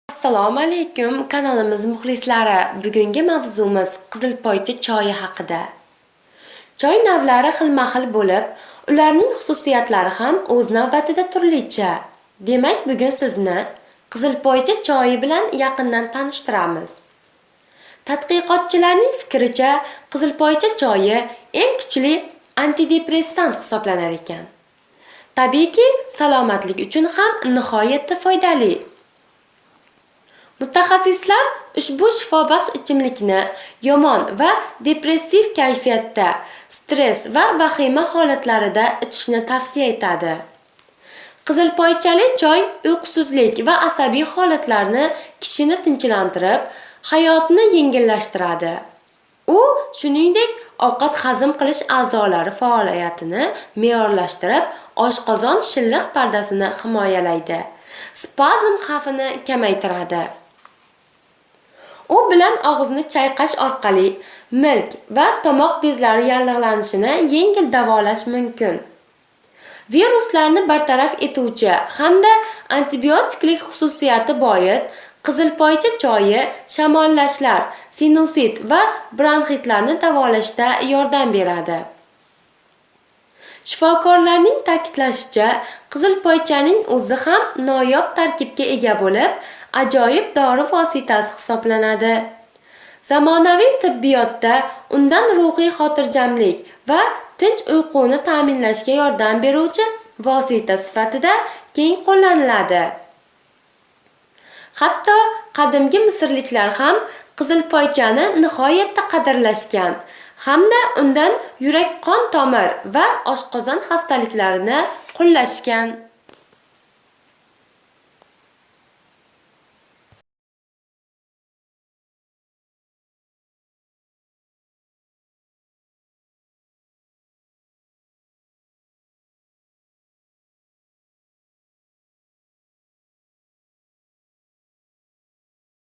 Assalomu alaykum, kanalimiz muxlislari. Bugungi mavzumiz qizilpoycha choyi haqida. Choy navlari xilma-xil bo'lib, ularning xususiyatlari ham o'z navbatida turlicha. Demak, bugun sizni qizilpoycha choyi bilan yaqindan tanishtiramiz. Tadqiqotchilarning fikricha, qizilpoycha choyi eng kuchli antidepressant hisoblanar ekan. Tabiiyki, salomatlik uchun ham nihoyatda foydali. Mutaxassislar ushbu shifobaxsh ichimlikni yomon va depressiv kayfiyatda, stress va vahima holatlarida ichishni tavsiya etadi. Qizilpoychali choy uyqusizlik va asabiy holatlarni kishini tinchlantirib, hayotni yengillashtiradi. U, shuningdek, ovqat hazm qilish a'zolari faoliyatini me'yorlashtirib, oshqozon shilliq pardasini himoyalaydi. Spazm xavfini kamaytiradi. U bilan og'izni chayqash orqali milk va tomoq bezlari yallig'lanishini yengil davolash mumkin. Viruslarni bartaraf etuvchi hamda antibiotiklik xususiyati bois qizilpoycha choyi shamollashlar, sinusit va bronxitlarni davolashda yordam beradi. Shifokorlarning ta'kidlashicha, qizilpoychaning o'zi ham noyob tarkibga ega bo'lib, ajoyib dori vositasi hisoblanadi. Zamonaviy tibbiyotda undan ruhiy xotirjamlik va tinch uyquni ta'minlashga yordam beruvchi vosita sifatida keng qo'llaniladi. Hatto qadimgi misrliklar ham qizilpoychani nihoyatda qadrlashgan hamda undan yurak-qon tomir va oshqozon xastaliklarini qo'llashgan.